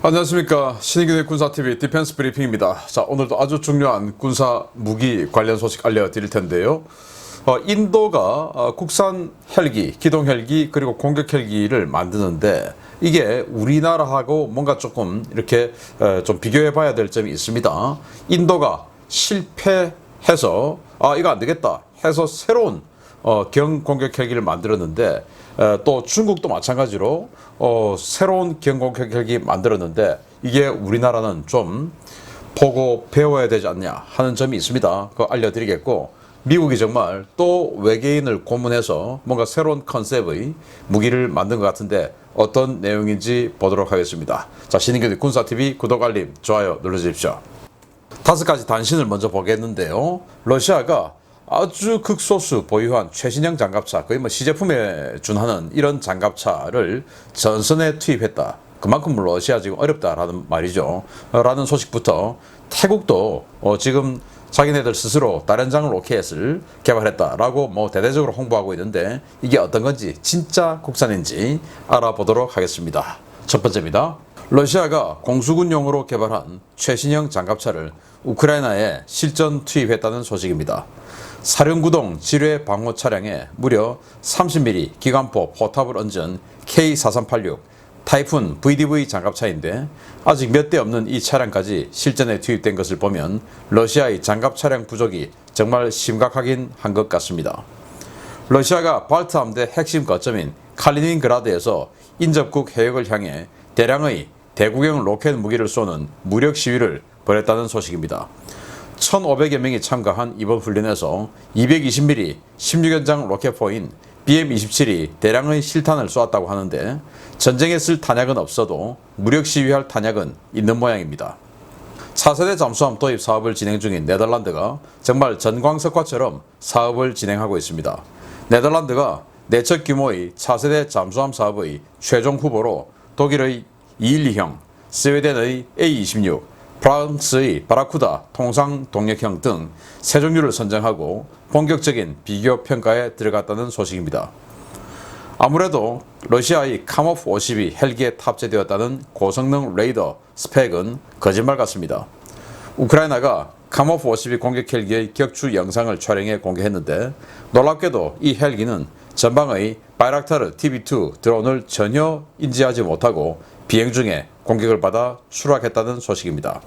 안녕하십니까. 신인기대 군사TV 디펜스 브리핑입니다. 자, 오늘도 아주 중요한 군사 무기 관련 소식 알려드릴 텐데요. 인도가 국산 헬기, 기동 헬기 그리고 공격 헬기를 만드는데 이게 우리나라하고 뭔가 조금 이렇게 좀 비교해 봐야 될 점이 있습니다. 인도가 실패해서 이거 안 되겠다 해서 새로운 경공격 헬기를 만들었는데 또 중국도 마찬가지로 새로운 경공격 헬기 만들었는데 이게 우리나라는 좀 보고 배워야 되지 않냐 하는 점이 있습니다. 그거 알려드리겠고, 미국이 정말 또 외계인을 고문해서 뭔가 새로운 컨셉의 무기를 만든 것 같은데 어떤 내용인지 보도록 하겠습니다. 자, 신인기대 군사TV 구독, 알림, 좋아요 눌러주십시오. 5가지 단신을 먼저 보겠는데요. 러시아가 아주 극소수 보유한 최신형 장갑차, 거의 시제품에 준하는 이런 장갑차를 전선에 투입했다. 그만큼 러시아 지금 어렵다라는 말이죠. 라는 소식부터, 태국도 지금 자기네들 스스로 다연장 로켓을 개발했다라고 대대적으로 홍보하고 있는데 이게 어떤 건지, 진짜 국산인지 알아보도록 하겠습니다. 첫 번째입니다. 러시아가 공수군용으로 개발한 최신형 장갑차를 우크라이나에 실전 투입했다는 소식입니다. 사륜구동 지뢰 방호 차량에 무려 30mm 기관포 포탑을 얹은 K4386 타이푼 VDV 장갑차인데, 아직 몇 대 없는 이 차량까지 실전에 투입된 것을 보면 러시아의 장갑 차량 부족이 정말 심각하긴 한 것 같습니다. 러시아가 발트 함대 핵심 거점인 칼리닝그라드에서 인접국 해역을 향해 대량의 대구경 로켓 무기를 쏘는 무력 시위를 벌였다는 소식입니다. 1,500여 명이 참가한 이번 훈련에서 220mm 16연장 로켓포인 BM-27이 대량의 실탄을 쏘았다고 하는데, 전쟁에 쓸 탄약은 없어도 무력 시위할 탄약은 있는 모양입니다. 차세대 잠수함 도입 사업을 진행 중인 네덜란드가 정말 전광석화처럼 사업을 진행하고 있습니다. 네덜란드가 내척 규모의 차세대 잠수함 사업의 최종 후보로 독일의 212형, 스웨덴의 A26, 프랑스의 바라쿠다 통상 동력형 등 세 종류를 선정하고 본격적인 비교 평가에 들어갔다는 소식입니다. 아무래도 러시아의 카모프 50이 헬기에 탑재되었다는 고성능 레이더 스펙은 거짓말 같습니다. 우크라이나가 카모프 52 공격 헬기의 격추 영상을 촬영해 공개했는데, 놀랍게도 이 헬기는 전방의 바이락타르 TB2 드론을 전혀 인지하지 못하고 비행 중에 공격을 받아 추락했다는 소식입니다.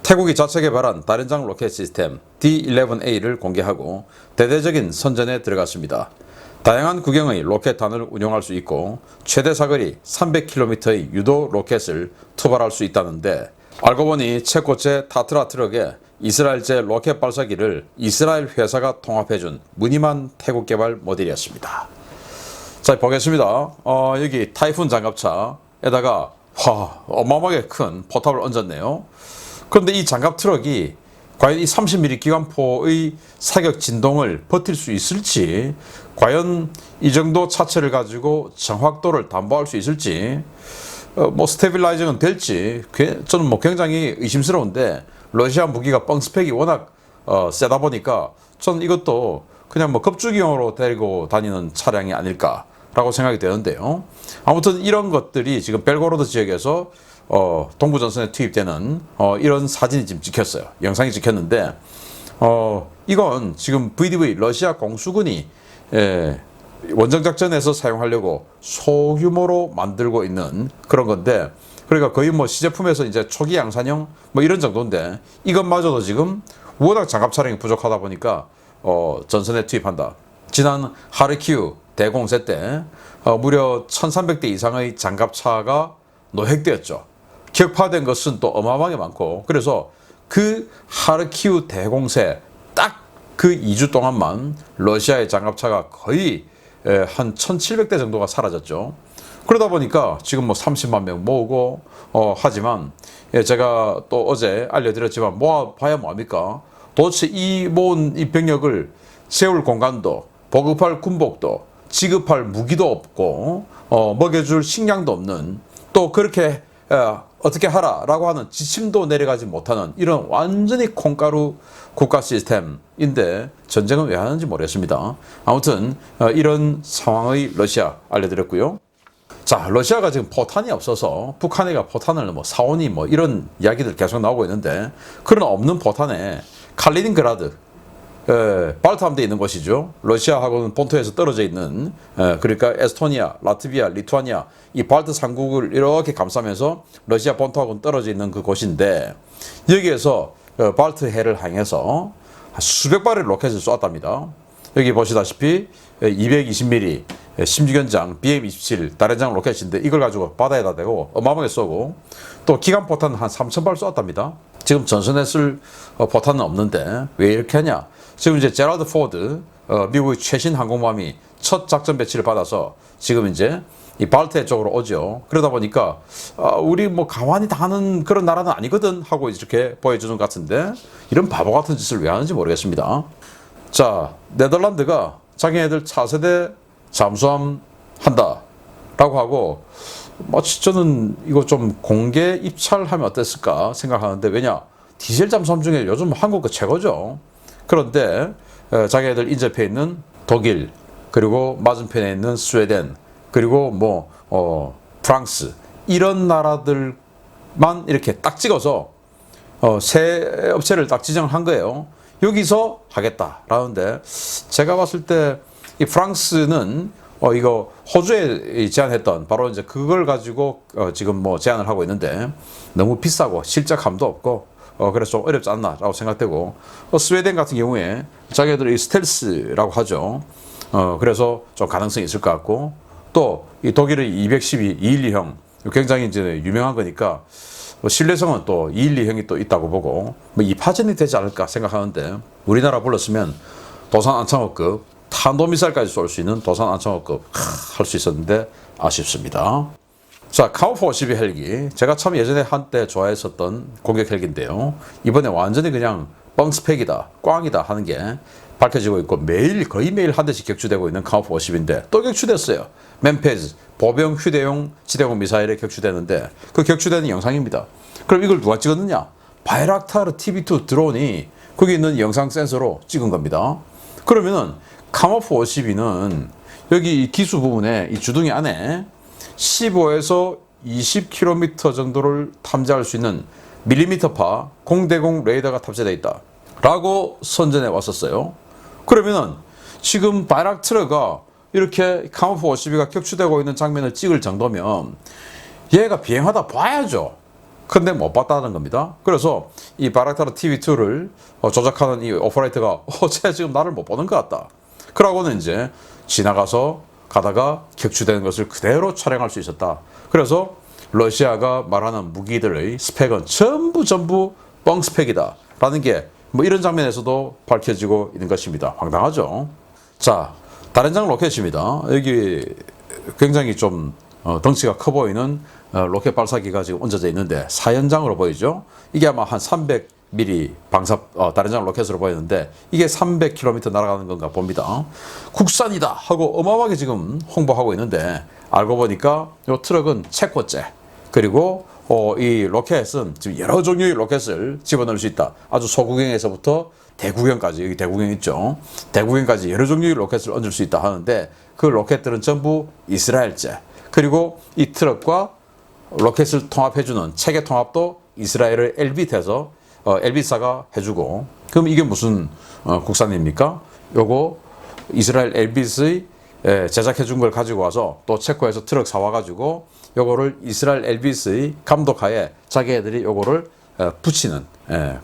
태국이 자체 개발한 다연장 로켓 시스템 D11A를 공개하고 대대적인 선전에 들어갔습니다. 다양한 구경의 로켓탄을 운용할 수 있고 최대 사거리 300km의 유도 로켓을 투발할 수 있다는데, 알고 보니 체코제 타트라 트럭에 이스라엘제 로켓 발사기를 이스라엘 회사가 통합해준 무늬만 태국 개발 모델이었습니다. 자, 보겠습니다. 여기 타이푼 장갑차에다가 어마어마하게 큰 포탑을 얹었네요. 그런데 이 장갑 트럭이 과연 이 30mm 기관포의 사격 진동을 버틸 수 있을지, 과연 이 정도 차체를 가지고 정확도를 담보할 수 있을지, 스테빌라이징은 될지, 저는 굉장히 의심스러운데, 러시아 무기가 뻥 스펙이 워낙 세다 보니까 저는 이것도 그냥 급주기용으로 데리고 다니는 차량이 아닐까라고 생각이 되는데요. 아무튼 이런 것들이 지금 벨고로드 지역에서 동부전선에 투입되는 이런 사진이 지금 찍혔어요. 영상이 찍혔는데, 이건 지금 VDV 러시아 공수군이 원정작전에서 사용하려고 소규모로 만들고 있는 그런 건데, 그러니까 거의 시제품에서 이제 초기 양산형 이런 정도인데, 이것마저도 지금 워낙 장갑 차량이 부족하다 보니까 전선에 투입한다. 지난 하르키우 대공세 때 무려 1,300대 이상의 장갑차가 노획되었죠. 격파된 것은 또 어마어마하게 많고, 그래서 그 하르키우 대공세 딱 그 2주 동안만 러시아의 장갑차가 거의 한 1,700대 정도가 사라졌죠. 그러다 보니까 지금 30만 명 모으고 하지만, 제가 또 어제 알려드렸지만 모아봐야 뭐합니까? 도대체 이 모은 이 병력을 세울 공간도, 보급할 군복도, 지급할 무기도 없고 먹여줄 식량도 없는, 또 그렇게 어떻게 하라라고 하는 지침도 내려가지 못하는 이런 완전히 콩가루 국가 시스템인데 전쟁은 왜 하는지 모르겠습니다. 아무튼 이런 상황의 러시아 알려드렸고요. 자, 러시아가 지금 포탄이 없어서 북한에가 포탄을 뭐 사오니 뭐 이런 이야기들 계속 나오고 있는데, 그런 없는 포탄에 칼리닝그라드, 발트 함대에 있는 곳이죠. 러시아하고는 본토에서 떨어져 있는, 그러니까 에스토니아, 라트비아, 리투아니아 이 발트 3국을 이렇게 감싸면서 러시아 본토하고는 떨어져 있는 그 곳인데, 여기에서 발트해를 향해서 수백 발의 로켓을 쏘았답니다. 여기 보시다시피 220mm 심주견장 BM-27 다련장 로켓인데, 이걸 가지고 바다에다 대고 어마어마하게 쏘고, 또 기관포탄 한 3,000발 쏘았답니다. 지금 전선에 쓸 포탄은 없는데 왜 이렇게 하냐? 지금 이제 제라드 포드 미국의 최신 항공모함이 첫 작전 배치를 받아서 지금 이제 이 발트해 쪽으로 오죠. 그러다 보니까 우리 뭐 가만히 당하는 그런 나라는 아니거든 하고 이렇게 보여주는 것 같은데, 이런 바보 같은 짓을 왜 하는지 모르겠습니다. 자, 네덜란드가 자기네들 차세대 잠수함 한다 라고 하고, 마치 저는 이거 좀 공개 입찰하면 어땠을까 생각하는데, 왜냐, 디젤 잠수함 중에 요즘 한국 거 최고죠. 그런데 자기네들 인접해 있는 독일, 그리고 맞은편에 있는 스웨덴, 그리고 프랑스, 이런 나라들만 이렇게 딱 찍어서 세 업체를 딱 지정을 한 거예요. 여기서 하겠다라는데, 제가 봤을 때 이 프랑스는 이거 호주에 제안했던 바로 이제 그걸 가지고 지금 제안을 하고 있는데, 너무 비싸고 실적감도 없고 그래서 좀 어렵지 않나라고 생각되고, 스웨덴 같은 경우에 자기들이 스텔스라고 하죠. 그래서 좀 가능성이 있을 것 같고, 또 이 독일의 212 212형 굉장히 이제 유명한 거니까 신뢰성은 또 212형이 또 있다고 보고, 2파전이 되지 않을까 생각하는데, 우리나라 불렀으면 도산 안창호급 탄도미사일까지 쏠 수 있는 도산 안창호급 할 수 있었는데 아쉽습니다. 자, 카모프 52 헬기, 제가 참 예전에 한때 좋아했었던 공격 헬기인데요, 이번에 완전히 그냥 뻥스펙이다, 꽝이다 하는 게 밝혀지고 있고, 거의 매일 한 대씩 격추되고 있는 카모프 50인데 또 격추됐어요. 맨페즈 보병 휴대용 지대공 미사일에 격추되는데, 그 격추되는 영상입니다. 그럼 이걸 누가 찍었느냐? 바이락타르 TB2 드론이 거기 있는 영상 센서로 찍은 겁니다. 그러면은 카모프 52는 여기 이 기수 부분에 이 주둥이 안에 15에서 20km 정도를 탐지할 수 있는 밀리미터파 공대공 레이더가 탑재되어 있다 라고 선전해 왔었어요. 그러면은 지금 바이락타르가 이렇게 카모프 52가 격추되고 있는 장면을 찍을 정도면 얘가 비행하다 봐야죠. 근데 못 봤다는 겁니다. 그래서 이 바이락타르 TV2를 조작하는 이 오퍼레이터가 쟤 지금 나를 못 보는 것 같다. 그러고는 이제 지나가서 가다가 격추되는 것을 그대로 촬영할 수 있었다. 그래서 러시아가 말하는 무기들의 스펙은 전부 뻥 스펙이다 라는 게 이런 장면에서도 밝혀지고 있는 것입니다. 황당하죠. 자, 다련장 로켓입니다. 여기 굉장히 좀 덩치가 커 보이는 로켓 발사기가 지금 얹어져 있는데, 사연장으로 보이죠. 이게 아마 한 300mm 다련장 로켓으로 보이는데, 이게 300km 날아가는 건가 봅니다. 국산이다 하고 어마어마하게 지금 홍보하고 있는데, 알고 보니까 이 트럭은 체코제, 그리고 이 로켓은 지금 여러 종류의 로켓을 집어넣을 수 있다. 아주 소구경에서부터 대구경까지, 여기 대구경 있죠. 대구경까지 여러 종류의 로켓을 얹을 수 있다 하는데, 그 로켓들은 전부 이스라엘제, 그리고 이 트럭과 로켓을 통합해주는 체계 통합도 이스라엘의 엘빗에서 엘빗사가 해주고, 그럼 이게 무슨 국산입니까? 요거 이스라엘 엘빗의 제작해준 걸 가지고 와서 또 체코에서 트럭 사와가지고 요거를 이스라엘 엘빗의 감독하에 자기애들이 요거를 붙이는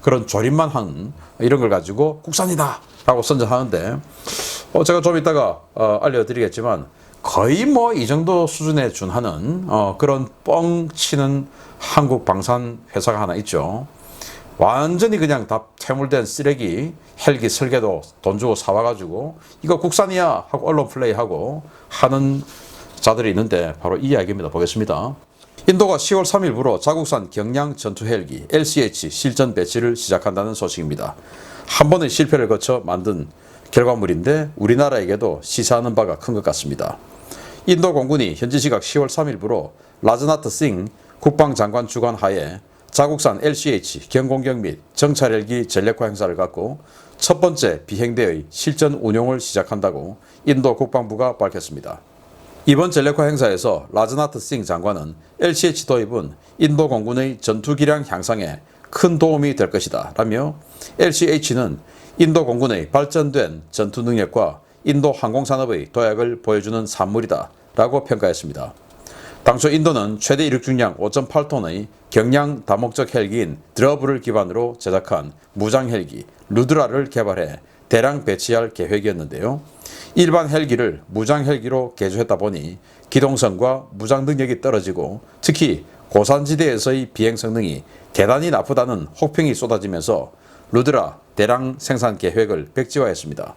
그런 조립만 한 이런 걸 가지고 국산이다 라고 선전하는데, 제가 좀 이따가 알려드리겠지만 거의 이 정도 수준에 준하는 그런 뻥치는 한국 방산 회사가 하나 있죠. 완전히 그냥 다 퇴물된 쓰레기 헬기 설계도 돈 주고 사와가지고 이거 국산이야 하고 언론 플레이하고 하는 자들이 있는데, 바로 이 이야기입니다. 보겠습니다. 인도가 10월 3일부로 자국산 경량 전투 헬기 LCH 실전 배치를 시작한다는 소식입니다. 한 번의 실패를 거쳐 만든 결과물인데 우리나라에게도 시사하는 바가 큰 것 같습니다. 인도 공군이 현지 시각 10월 3일부로 라즈나트 싱 국방장관 주관 하에 자국산 LCH 경공격 및 정찰 헬기 전력화 행사를 갖고 첫 번째 비행대의 실전 운용을 시작한다고 인도 국방부가 밝혔습니다. 이번 전력화 행사에서 라즈나트 싱 장관은 LCH 도입은 인도 공군의 전투 기량 향상에 큰 도움이 될 것이다 라며 LCH는 인도 공군의 발전된 전투 능력과 인도 항공산업의 도약을 보여주는 산물이다 라고 평가했습니다. 당초 인도는 최대 이륙 중량 5.8톤의 경량 다목적 헬기인 드러브를 기반으로 제작한 무장 헬기 루드라를 개발해 대량 배치할 계획이었는데요. 일반 헬기를 무장 헬기로 개조했다 보니 기동성과 무장 능력이 떨어지고 특히 고산지대에서의 비행 성능이 대단히 나쁘다는 혹평이 쏟아지면서 루드라 대량 생산 계획을 백지화했습니다.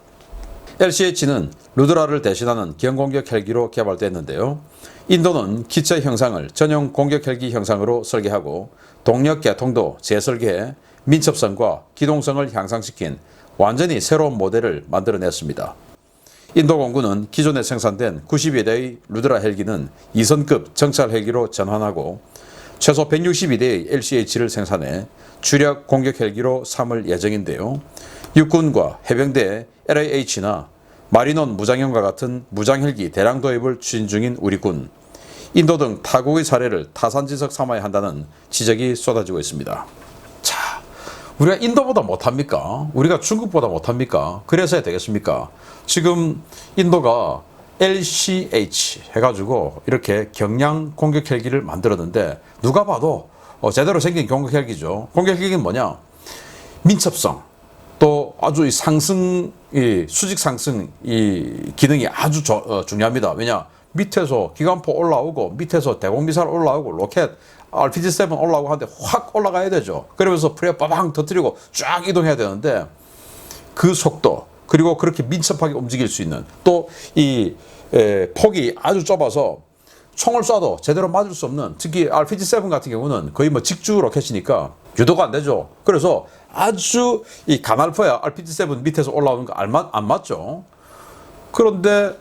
LCH는 루드라를 대신하는 경공격 헬기로 개발됐는데요. 인도는 기체 형상을 전용 공격 헬기 형상으로 설계하고 동력 계통도 재설계해 민첩성과 기동성을 향상시킨 완전히 새로운 모델을 만들어냈습니다. 인도 공군은 기존에 생산된 90여 대의 루드라 헬기는 2선급 정찰 헬기로 전환하고 최소 162대의 LCH를 생산해 주력 공격 헬기로 삼을 예정인데요. 육군과 해병대, LAH나 마리논 무장형과 같은 무장 헬기 대량 도입을 추진 중인 우리 군, 인도 등 타국의 사례를 타산지석 삼아야 한다는 지적이 쏟아지고 있습니다. 자, 우리가 인도보다 못합니까? 우리가 중국보다 못합니까? 그래서 해야 되겠습니까? 지금 인도가 LCH 해가지고 이렇게 경량 공격 헬기를 만들었는데 누가 봐도 제대로 생긴 공격 헬기죠. 공격 헬기는 뭐냐? 민첩성, 또 아주 수직 상승 기능이 아주 중요합니다. 왜냐? 밑에서 기관포 올라오고 밑에서 대공미사일 올라오고 로켓 RPG-7 올라오고 하는데 확 올라가야 되죠. 그러면서 프레어 빠방 터뜨리고 쫙 이동해야 되는데 그 속도 그리고 그렇게 민첩하게 움직일 수 있는 또 이 폭이 아주 좁아서 총을 쏴도 제대로 맞을 수 없는 특히 RPG-7 같은 경우는 거의 뭐 직주 로켓이니까 유도가 안 되죠. 그래서 아주 이 가날퍼야 RPG-7 밑에서 올라오는 거 안 맞죠. 그런데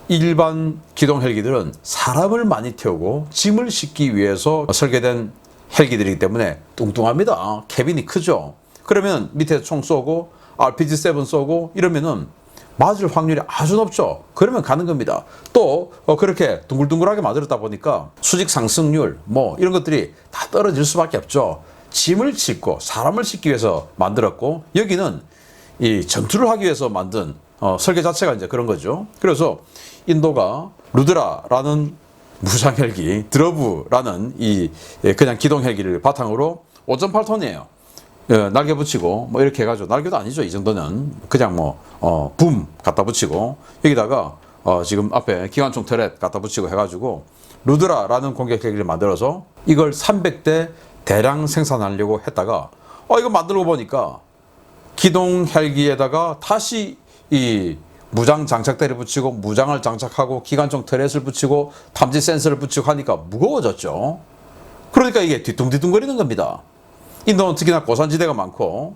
일반 기동 헬기들은 사람을 많이 태우고 짐을 싣기 위해서 설계된 헬기들이기 때문에 뚱뚱합니다. 캐빈이 크죠. 그러면 밑에서 총 쏘고 RPG-7 쏘고 이러면은 맞을 확률이 아주 높죠. 그러면 가는 겁니다. 또 그렇게 둥글둥글하게 만들었다 보니까 수직 상승률 뭐 이런 것들이 다 떨어질 수밖에 없죠. 짐을 싣고 사람을 싣기 위해서 만들었고 여기는 이 전투를 하기 위해서 만든 설계 자체가 이제 그런 거죠. 그래서 인도가 루드라라는 무장 헬기, 드러브라는 이 그냥 기동 헬기를 바탕으로 5.8톤이에요. 날개 붙이고 뭐 이렇게 해가지고 날개도 아니죠. 이 정도는 그냥 붐 갖다 붙이고 여기다가 지금 앞에 기관총 터렛 갖다 붙이고 해가지고 루드라라는 공격 헬기를 만들어서 이걸 300대 대량 생산하려고 했다가 이거 만들고 보니까 기동 헬기에다가 다시 이 무장 장착대를 붙이고 무장을 장착하고 기관총 터렛을 붙이고 탐지 센서를 붙이고 하니까 무거워졌죠. 그러니까 이게 뒤뚱뒤뚱거리는 겁니다. 인도는 특히나 고산지대가 많고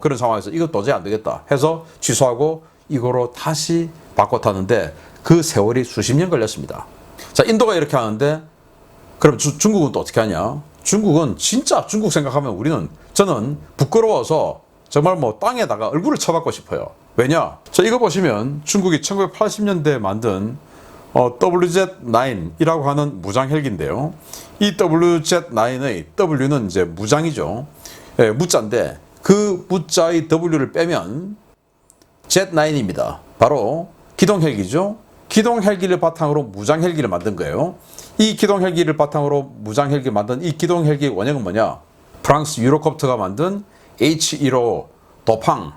그런 상황에서 이거 도저히 안 되겠다 해서 취소하고 이거로 다시 바꿔 타는데 그 세월이 수십 년 걸렸습니다. 자, 인도가 이렇게 하는데 그럼 중국은 또 어떻게 하냐? 중국은 진짜 중국 생각하면 저는 부끄러워서 정말 땅에다가 얼굴을 쳐박고 싶어요. 왜냐? 자, 이거 보시면 중국이 1980년대에 만든 WZ-9이라고 하는 무장 헬기인데요. 이 WZ-9의 W는 이제 무장이죠. 예, 무자인데 그 무자의 W를 빼면 Z9입니다. 바로 기동 헬기죠. 기동 헬기를 바탕으로 무장 헬기를 만든 거예요. 이 기동 헬기를 바탕으로 무장 헬기를 만든 이 기동 헬기의 원형은 뭐냐? 프랑스 유로콥터가 만든 H1O 도팡,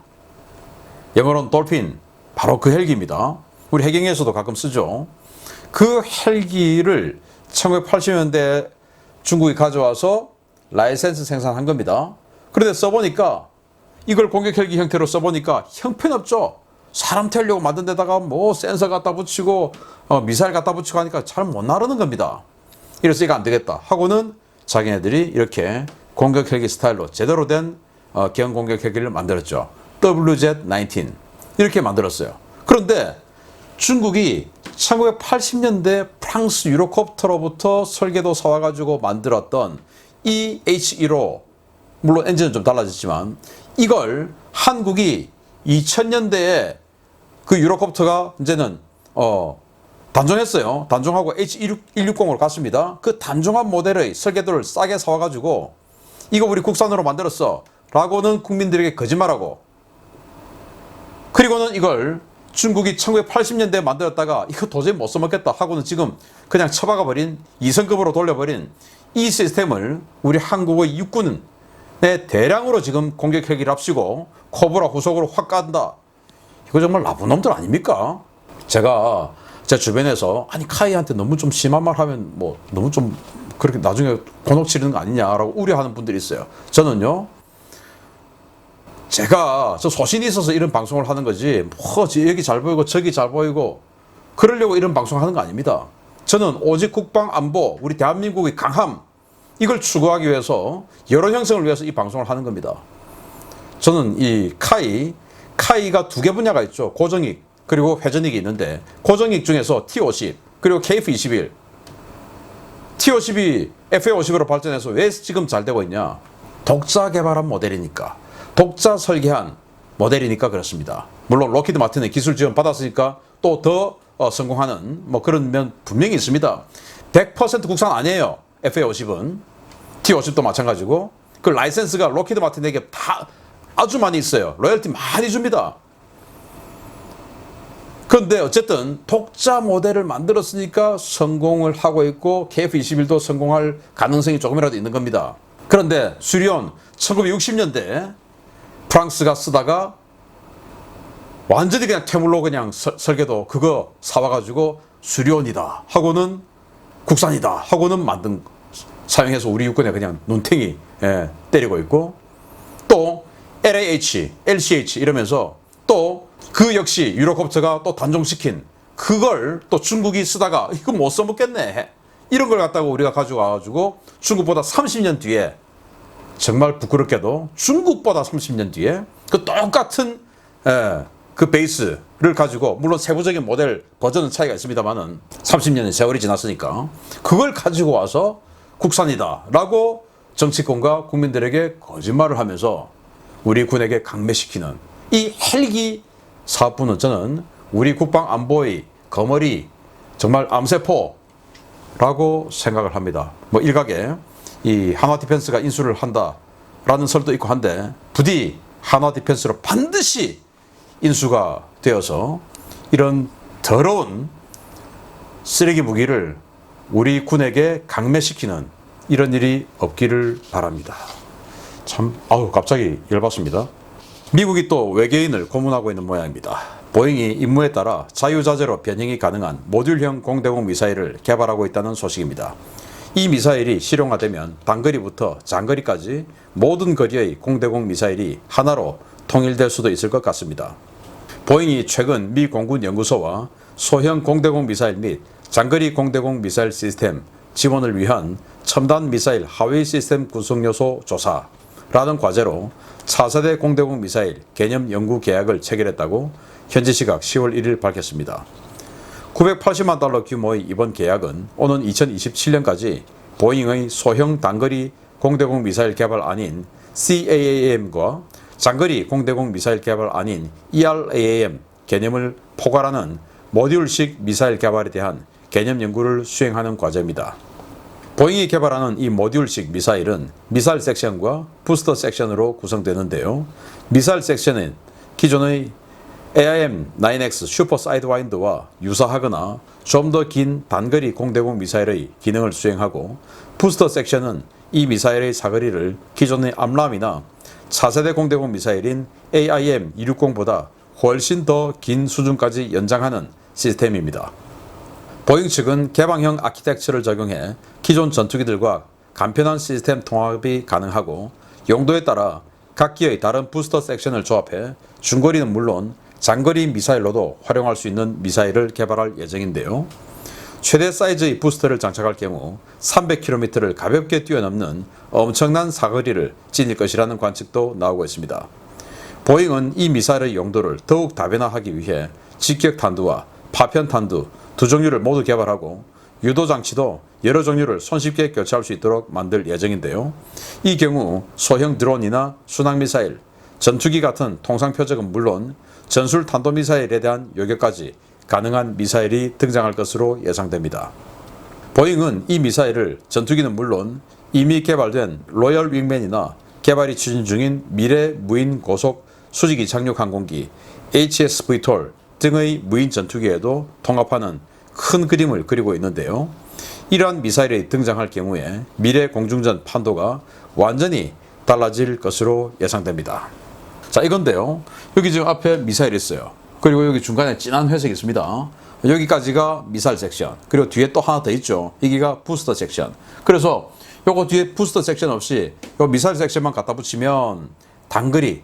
영어로는 돌핀, 바로 그 헬기입니다. 우리 해경에서도 가끔 쓰죠. 그 헬기를 1980년대 중국이 가져와서 라이센스 생산한 겁니다. 그런데 써보니까 이걸 공격 헬기 형태로 써보니까 형편없죠. 사람 태우려고 만든 데다가 센서 갖다 붙이고 미사일 갖다 붙이고 하니까 잘 못 나르는 겁니다. 이래서 이거 안 되겠다 하고는 자기네들이 이렇게 공격 헬기 스타일로 제대로 된 기형 공격 헬기를 만들었죠. WZ-19 이렇게 만들었어요. 그런데 중국이 1980년대 프랑스 유로콥터로부터 설계도 사와가지고 만들었던 이 H1O, 물론 엔진은 좀 달라졌지만 이걸 한국이 2000년대에 그 유로콥터가 이제는 단종했어요. 단종하고 H160으로 갔습니다. 그 단종한 모델의 설계도를 싸게 사와가지고 이거 우리 국산으로 만들었어 라고는 국민들에게 거짓말하고, 그리고는 이걸 중국이 1980년대에 만들었다가 이거 도저히 못 써먹겠다 하고는 지금 그냥 처박아버린, 이성급으로 돌려버린 이 시스템을 우리 한국의 육군에 대량으로 지금 공격 헬기를 합치고 코브라 후속으로 확 간다. 이거 정말 나쁜 놈들 아닙니까? 제가 제 주변에서 아니 카이한테 너무 좀 심한 말 하면 뭐 너무 좀 그렇게 나중에 곤혹 치르는 거 아니냐라고 우려하는 분들이 있어요. 저는요, 제가 저 소신이 있어서 이런 방송을 하는 거지 뭐 여기 잘 보이고 저기 잘 보이고 그러려고 이런 방송을 하는 거 아닙니다. 저는 오직 국방 안보, 우리 대한민국의 강함, 이걸 추구하기 위해서, 여론 형성을 위해서 이 방송을 하는 겁니다. 저는 이 카이가 두 개 분야가 있죠. 고정익 그리고 회전익이 있는데, 고정익 중에서 T-50 그리고 KF-21, T-50이 FA-50으로 발전해서 왜 지금 잘 되고 있냐? 독자 개발한 모델이니까, 독자 설계한 모델이니까 그렇습니다. 물론 로키드 마틴의 기술 지원 받았으니까 또 더 성공하는 뭐 그런 면 분명히 있습니다. 100% 국산 아니에요. FA-50은. T-50도 마찬가지고. 그 라이센스가 로키드 마틴에게 다 아주 많이 있어요. 로열티 많이 줍니다. 그런데 어쨌든 독자 모델을 만들었으니까 성공을 하고 있고 KF-21도 성공할 가능성이 조금이라도 있는 겁니다. 그런데 수리온 1960년대 프랑스가 쓰다가 완전히 그냥 퇴물로 그냥 설계도 그거 사와가지고 수리온이다 하고는 국산이다 하고는 사용해서 우리 육군에 그냥 눈탱이 때리고 있고, 또 LAH, LCH 이러면서 또 그 역시 유로콥터가 또 단종시킨 그걸 또 중국이 쓰다가 이거 못 써먹겠네 이런 걸 갖다가 우리가 가져와가지고 중국보다 30년 뒤에, 정말 부끄럽게도 중국보다 30년 뒤에 그 똑같은 그 베이스를 가지고, 물론 세부적인 모델 버전은 차이가 있습니다만은 30년의 세월이 지났으니까 그걸 가지고 와서 국산이다 라고 정치권과 국민들에게 거짓말을 하면서 우리 군에게 강매시키는 이 헬기 사업부는 저는 우리 국방 안보의 거머리, 정말 암세포라고 생각을 합니다. 뭐 일각에 이 한화 디펜스가 인수를 한다라는 설도 있고 한데, 부디 한화 디펜스로 반드시 인수가 되어서 이런 더러운 쓰레기 무기를 우리 군에게 강매시키는 이런 일이 없기를 바랍니다. 참, 갑자기 열받습니다. 미국이 또 외계인을 고문하고 있는 모양입니다. 보잉이 임무에 따라 자유자재로 변형이 가능한 모듈형 공대공 미사일을 개발하고 있다는 소식입니다. 이 미사일이 실용화되면 단거리부터 장거리까지 모든 거리의 공대공 미사일이 하나로 통일될 수도 있을 것 같습니다. 보잉이 최근 미 공군 연구소와 소형 공대공 미사일 및 장거리 공대공 미사일 시스템 지원을 위한 첨단 미사일 하위 시스템 구성 요소 조사라는 과제로 차세대 공대공 미사일 개념 연구 계약을 체결했다고 현지 시각 10월 1일 밝혔습니다. 980만 달러 규모의 이번 계약은 오는 2027년까지 보잉의 소형 단거리 공대공 미사일 개발 안인 CAAM과 장거리 공대공 미사일 개발 안인 ERAM 개념을 포괄하는 모듈식 미사일 개발에 대한 개념 연구를 수행하는 과제입니다. 보잉이 개발하는 이 모듈식 미사일은 미사일 섹션과 부스터 섹션으로 구성되는데요. 미사일 섹션은 기존의 AIM-9X 슈퍼 사이드와인드와 유사하거나 좀 더 긴 단거리 공대공 미사일의 기능을 수행하고, 부스터 섹션은 이 미사일의 사거리를 기존의 암람이나 차세대 공대공 미사일인 AIM-260보다 훨씬 더 긴 수준까지 연장하는 시스템입니다. 보잉 측은 개방형 아키텍처를 적용해 기존 전투기들과 간편한 시스템 통합이 가능하고, 용도에 따라 각기의 다른 부스터 섹션을 조합해 중거리는 물론 장거리 미사일로도 활용할 수 있는 미사일을 개발할 예정인데요. 최대 사이즈의 부스터를 장착할 경우 300km를 가볍게 뛰어넘는 엄청난 사거리를 지닐 것이라는 관측도 나오고 있습니다. 보잉은 이 미사일의 용도를 더욱 다변화하기 위해 직격탄두와 파편탄두 두 종류를 모두 개발하고, 유도장치도 여러 종류를 손쉽게 교체할 수 있도록 만들 예정인데요. 이 경우 소형 드론이나 순항미사일, 전투기 같은 통상 표적은 물론 전술 탄도미사일에 대한 요격까지 가능한 미사일이 등장할 것으로 예상됩니다. 보잉은 이 미사일을 전투기는 물론 이미 개발된 로열 윙맨이나 개발이 추진 중인 미래 무인 고속 수직 이착륙 항공기 HSV-12 등의 무인 전투기에도 통합하는 큰 그림을 그리고 있는데요. 이러한 미사일이 등장할 경우에 미래 공중전 판도가 완전히 달라질 것으로 예상됩니다. 자, 이건데요. 여기 지금 앞에 미사일이 있어요. 그리고 여기 중간에 진한 회색이 있습니다. 여기까지가 미사일 섹션. 그리고 뒤에 또 하나 더 있죠. 여기가 부스터 섹션. 그래서 요거 뒤에 부스터 섹션 없이 요 미사일 섹션만 갖다 붙이면 단거리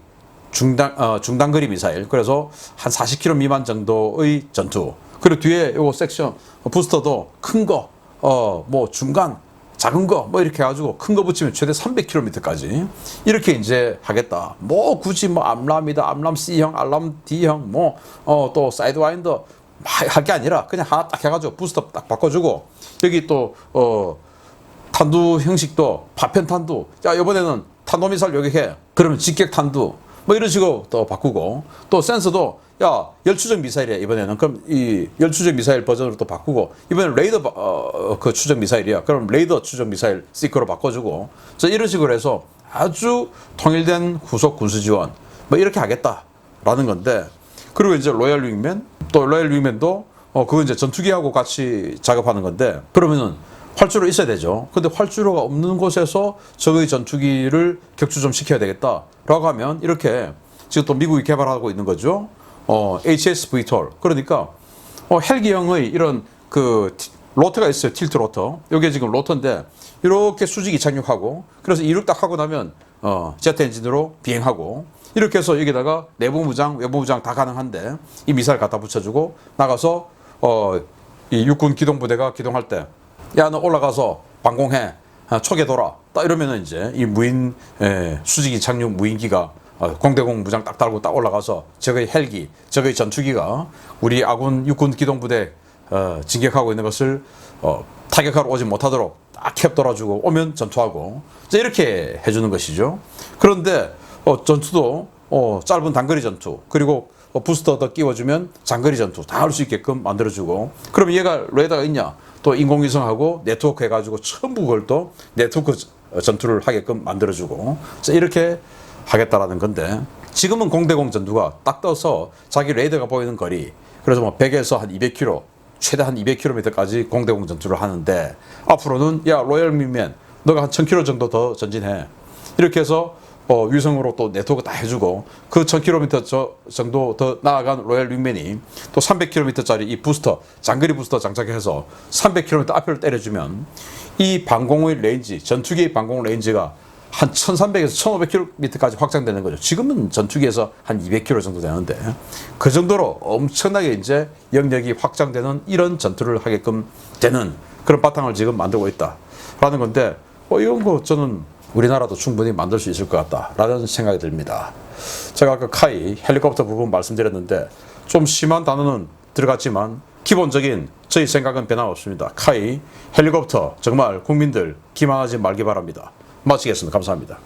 중단거리 미사일. 그래서 한 40km 미만 정도의 전투. 그리고 뒤에 요거 섹션 부스터도 큰 거, 뭐 중간, 작은 거, 뭐 이렇게 해가지고 큰 거 붙이면 최대 300km까지 이렇게 이제 하겠다. 뭐 굳이 뭐 암람이다, 암람 C형, 암람 D형, 뭐 또 사이드와인더 할 게 아니라 그냥 하나 딱 해가지고 부스터 딱 바꿔주고 여기 또 탄두 형식도 파편 탄두. 야, 이번에는 탄도미사일 여기 해. 그러면 직격 탄두. 뭐 이런 식으로 또 바꾸고 또 센서도 야, 열추적 미사일이야 이번에는. 그럼 이 열추적 미사일 버전으로 또 바꾸고 이번엔 레이더 그 추적 미사일이야. 그럼 레이더 추적 미사일 시크로 바꿔주고. 자, 이런 식으로 해서 아주 통일된 후속 군수 지원 뭐 이렇게 하겠다라는 건데. 그리고 이제 로얄 윙맨, 또 로얄 윙맨도 그거 이제 전투기하고 같이 작업하는 건데 그러면은 활주로 있어야 되죠. 근데 활주로가 없는 곳에서 적의 전투기를 격추 좀 시켜야 되겠다라고 하면 이렇게 지금 또 미국이 개발하고 있는 거죠. HSV-12. 그러니까 헬기형의 이런 그 로터가 있어요. 틸트 로터. 이게 지금 로터인데 이렇게 수직이 착륙하고 그래서 이륙 딱 하고 나면 제트 엔진으로 비행하고 이렇게 해서 여기다가 내부 무장, 외부 무장 다 가능한데 이 미사일 갖다 붙여주고 나가서 이 육군 기동부대가 기동할 때 야, 너 올라가서 방공해. 초계 돌아. 딱 이러면은 이제 이 무인 수직이 착륙 무인기가 공대공 무장 딱 달고 딱 올라가서 적의 헬기, 적의 전투기가 우리 아군 육군 기동부대 진격하고 있는 것을 타격하러 오지 못하도록 딱 캡 돌아주고 오면 전투하고 이렇게 해주는 것이죠. 그런데 전투도 짧은 단거리 전투 그리고 부스터 더 끼워주면 장거리 전투 다 할 수 있게끔 만들어주고 그럼 얘가 레이더가 있냐? 또 인공위성하고 네트워크 해가지고 전부 그걸 또 네트워크 전투를 하게끔 만들어주고 이렇게 하겠다라는 건데 지금은 공대공 전투가 딱 떠서 자기 레이더가 보이는 거리 그래서 뭐 100에서 한 200km 최대 한 200km까지 공대공 전투를 하는데 앞으로는 야 로열 윙맨 너가 한 1000km 정도 더 전진해 이렇게 해서 위성으로 또 네트워크 다 해주고 그 1000km 정도 더 나아간 로얄 윙맨이 또 300km짜리 이 부스터 장거리 부스터 장착해서 300km 앞을 때려주면 이 방공의 레인지 전투기의 방공 레인지가 한 1300에서 1500km까지 확장되는 거죠. 지금은 전투기에서 한 200km 정도 되는데 그 정도로 엄청나게 이제 영역이 확장되는 이런 전투를 하게끔 되는 그런 바탕을 지금 만들고 있다라는 건데 이런 거 저는 우리나라도 충분히 만들 수 있을 것 같다라는 생각이 듭니다. 제가 아까 카이 헬리콥터 부분 말씀드렸는데 좀 심한 단어는 들어갔지만 기본적인 저희 생각은 변함없습니다. 카이 헬리콥터 정말 국민들 기만하지 말기 바랍니다. 마치겠습니다. 감사합니다.